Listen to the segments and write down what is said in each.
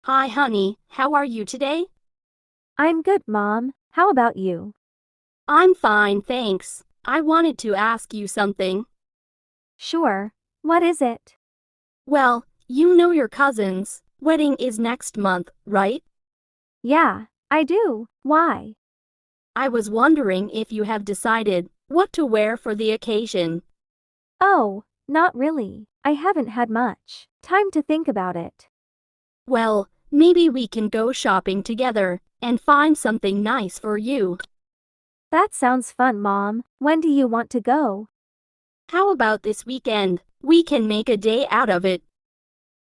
Hi, honey. How are you today? I'm good, Mom. How about you? I'm fine, thanks. I wanted to ask you something. Sure. What is it? Well, you know your cousin's wedding is next month, right? Yeah, I do. Why? I was wondering if you have decided what to wear for the occasion. Oh, not really. I haven't had much time to think about it. Well, maybe we can go shopping together and find something nice for you. That sounds fun, Mom. When do you want to go? How about this weekend? We can make a day out of it.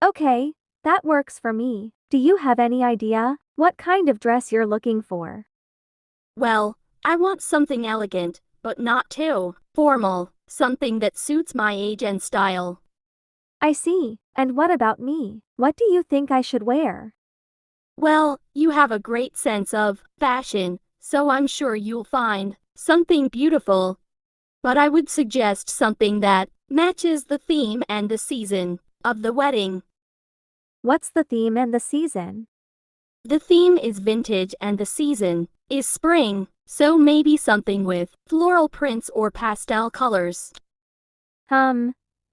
Okay, that works for me. Do you have any idea what kind of dress you're looking for? Well, I want something elegant, but not too formal, something that suits my age and style. I see. And what about me? What do you think I should wear? Well, you have a great sense of fashion, so I'm sure you'll find something beautiful. But I would suggest something that matches the theme and the season of the wedding. What's the theme and the season? The theme is vintage and the season is spring, so maybe something with floral prints or pastel colors.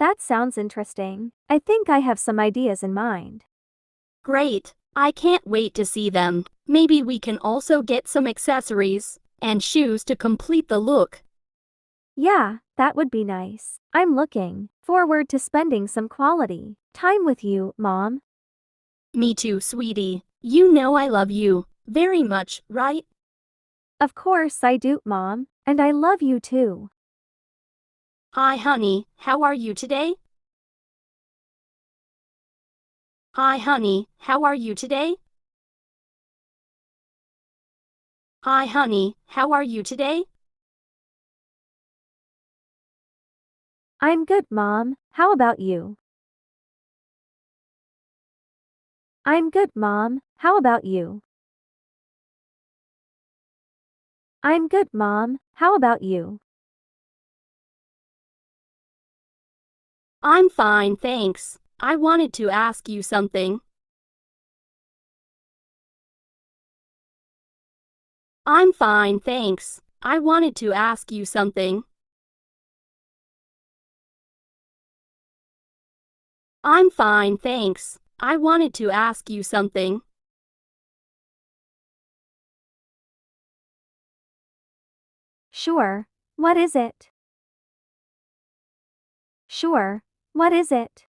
That sounds interesting. I think I have some ideas in mind. Great, I can't wait to see them. Maybe we can also get some accessories and shoes to complete the look. Yeah, that would be nice. I'm looking forward to spending some quality time with you, Mom. Me too, sweetie. You know I love you very much, right? Of course I do, Mom. And I love you too. Hi, honey. How are you today? Hi, honey. How are you today? Hi, honey. How are you today? I'm good, Mom. How about you? I'm good, Mom. How about you? I'm good, Mom. How about you? I'm fine, thanks. I wanted to ask you something. I'm fine, thanks. I wanted to ask you something. I'm fine, thanks. I wanted to ask you something. Sure. What is it? Sure. What is it?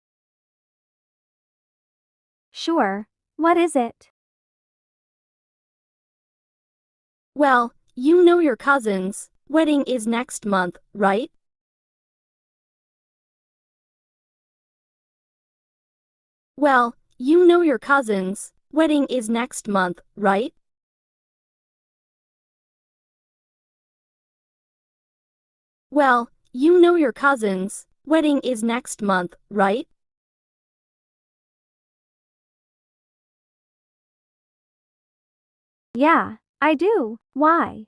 Sure. What is it? Well, you know your cousin's wedding is next month, right? Well, you know your cousin's wedding is next month, right? Well, you know your cousin's wedding is next month, right? Yeah, I do. Why?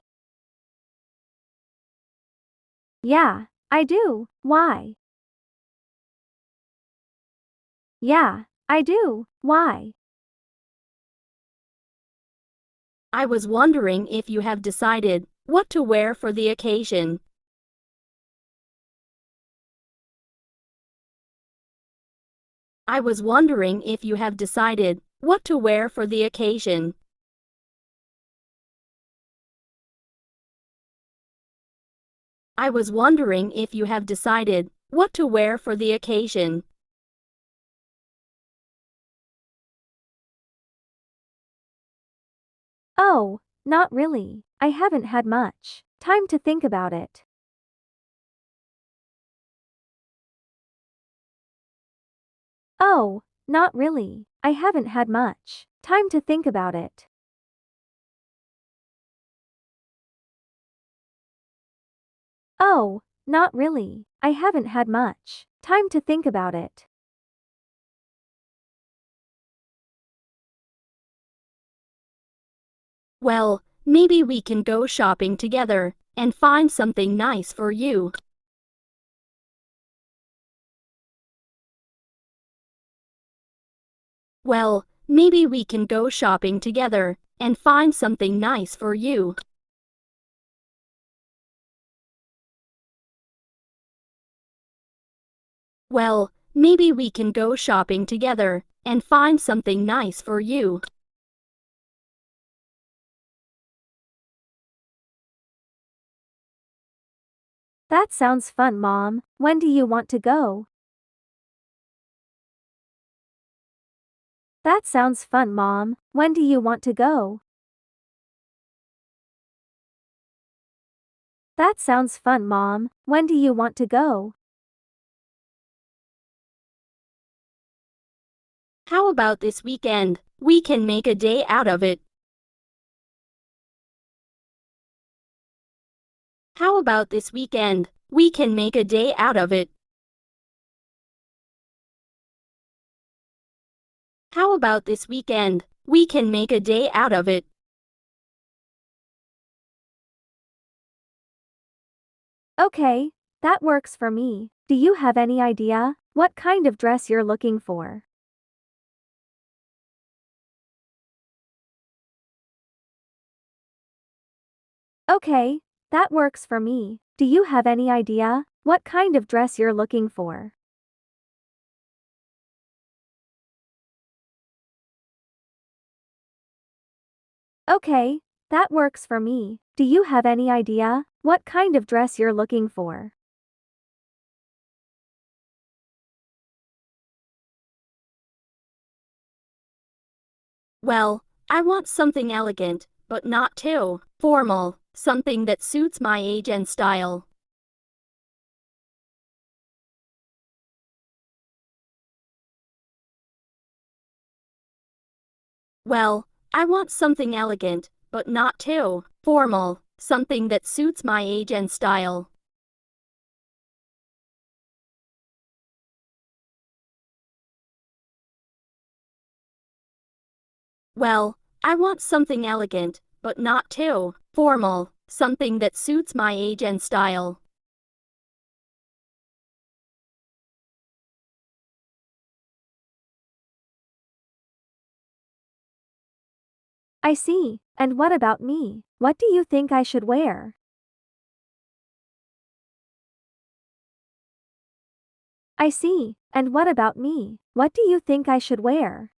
Yeah, I do. Why? Yeah, I do. Why? I was wondering if you have decided what to wear for the occasion. I was wondering if you have decided what to wear for the occasion. I was wondering if you have decided what to wear for the occasion. Oh, not really. I haven't had much time to think about it. Oh, not really. I haven't had much time to think about it. Oh, not really. I haven't had much time to think about it. Well, maybe we can go shopping together and find something nice for you. Well, maybe we can go shopping together and find something nice for you. Well, maybe we can go shopping together and find something nice for you. That sounds fun, Mom. When do you want to go? That sounds fun, Mom. When do you want to go? That sounds fun, Mom. When do you want to go? How about this weekend? We can make a day out of it. How about this weekend? We can make a day out of it. How about this weekend? We can make a day out of it. Okay, that works for me. Do you have any idea what kind of dress you're looking for? Okay, that works for me. Do you have any idea what kind of dress you're looking for? Okay, that works for me. Do you have any idea what kind of dress you're looking for? Well, I want something elegant, but not too formal, something that suits my age and style. Well, I want something elegant, but not too formal, something that suits my age and style. Well, I want something elegant, but not too formal, something that suits my age and style. I see. And what about me? What do you think I should wear? I see. And what about me? What do you think I should wear?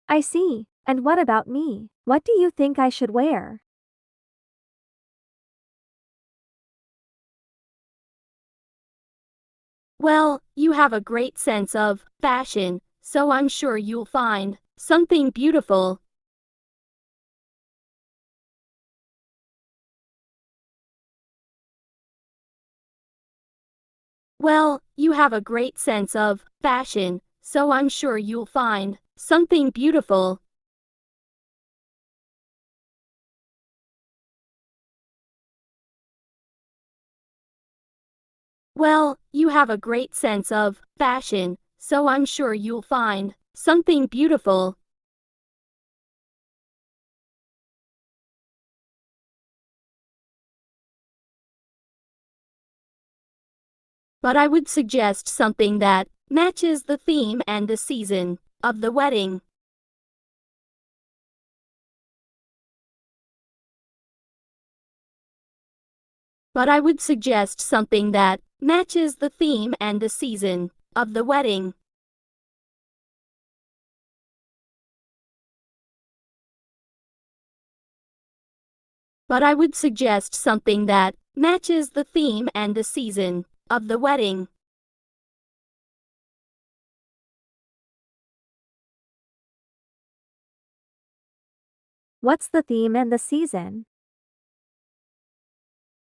I see. And what about me? What do you think I should wear? Well, you have a great sense of fashion, so I'm sure you'll find something beautiful. Well, you have a great sense of fashion, so I'm sure you'll find something beautiful. Well, you have a great sense of fashion, so I'm sure you'll find something beautiful. But I would suggest something that matches the theme and the season of the wedding. But I would suggest something that matches the theme and the season of the wedding. But I would suggest something that matches the theme and the season of the wedding. What's the theme and the season?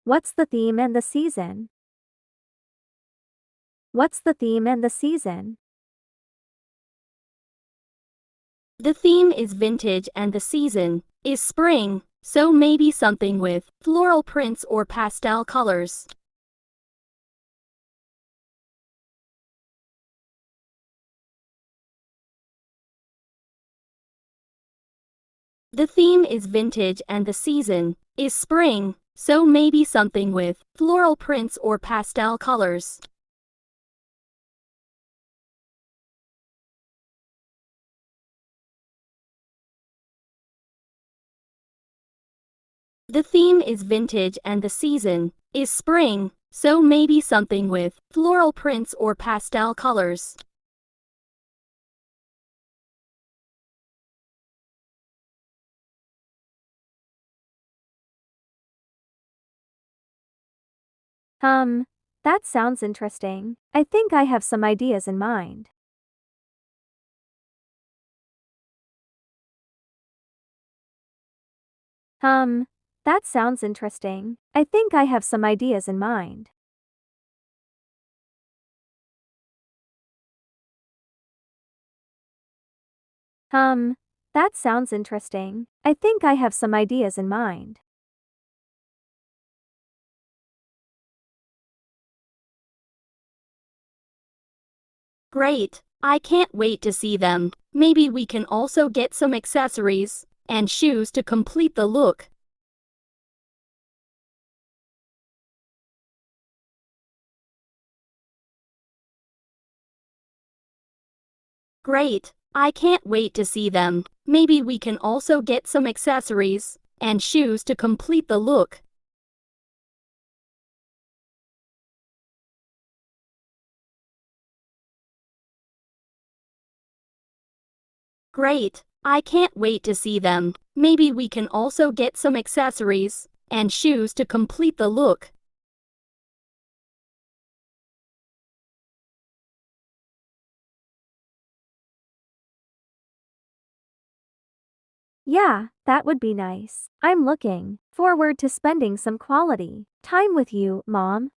What's the theme and the season? What's the theme and the season? The theme is vintage and the season is spring, so maybe something with floral prints or pastel colors. The theme is vintage and the season is spring, so maybe something with floral prints or pastel colors. The theme is vintage and the season is spring, so maybe something with floral prints or pastel colors. That sounds interesting. I think I have some ideas in mind. That sounds interesting. I think I have some ideas in mind. That sounds interesting. I think I have some ideas in mind. Great! I can't wait to see them. Maybe we can also get some accessories and shoes to complete the look. Great! I can't wait to see them. Maybe we can also get some accessories and shoes to complete the look. Great! I can't wait to see them. Maybe we can also get some accessories and shoes to complete the look. Yeah, that would be nice. I'm looking forward to spending some quality time with you, Mom.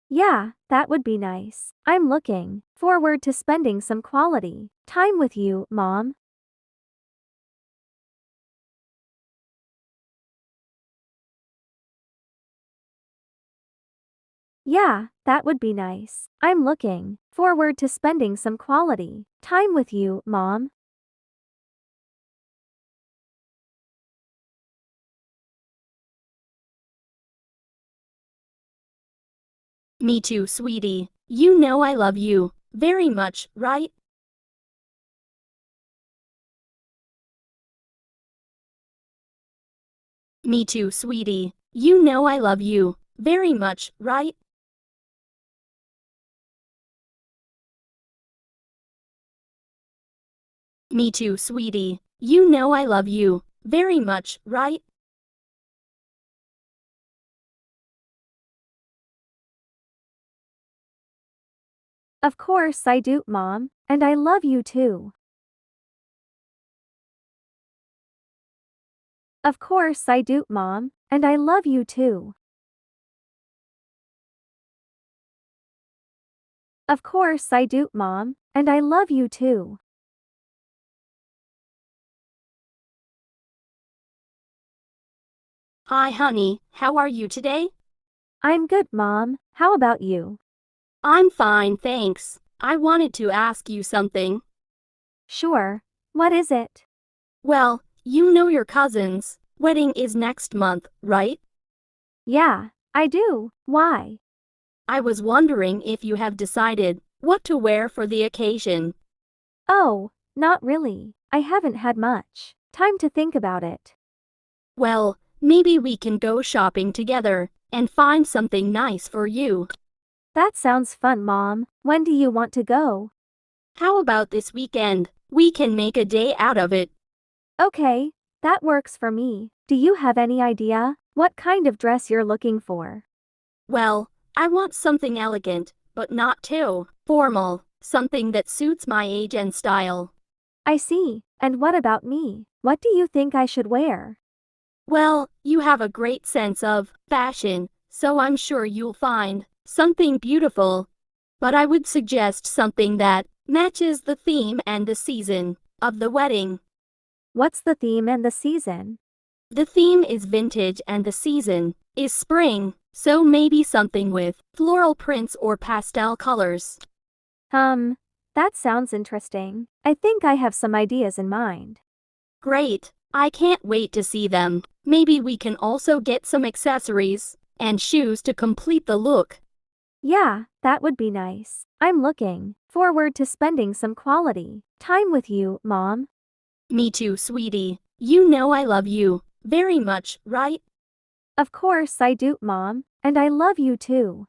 Yeah, that would be nice. I'm looking forward to spending some quality time with you, Mom. Yeah, that would be nice. I'm looking forward to spending some quality time with you, Mom. Me too, sweetie. You know I love you very much, right? Me too, sweetie. You know I love you very much, right? Me too, sweetie. You know I love you very much, right? Of course I do, Mom, and I love you too. Of course I do, Mom, and I love you too. Of course I do, Mom, and I love you too. Hi, honey. How are you today? I'm good, Mom. How about you? I'm fine, thanks. I wanted to ask you something. Sure. What is it? Well, you know your cousin's wedding is next month, right? Yeah, I do. Why? I was wondering if you have decided what to wear for the occasion. Oh, not really. I haven't had much time to think about it. Well, maybe we can go shopping together and find something nice for you. That sounds fun, Mom. When do you want to go? How about this weekend? We can make a day out of it. Okay, that works for me. Do you have any idea what kind of dress you're looking for? Well, I want something elegant, but not too formal. Something that suits my age and style. I see. And what about me? What do you think I should wear? Well, you have a great sense of fashion, so I'm sure you'll find something beautiful. But I would suggest something that matches the theme and the season of the wedding. What's the theme and the season? The theme is vintage and the season is spring, so maybe something with floral prints or pastel colors. That sounds interesting. I think I have some ideas in mind. Great! I can't wait to see them. Maybe we can also get some accessories and shoes to complete the look. Yeah, that would be nice. I'm looking Forward to spending some quality time with you, Mom. Me too, sweetie. You know I love you very much, right? Of course I do, Mom. And I love you too.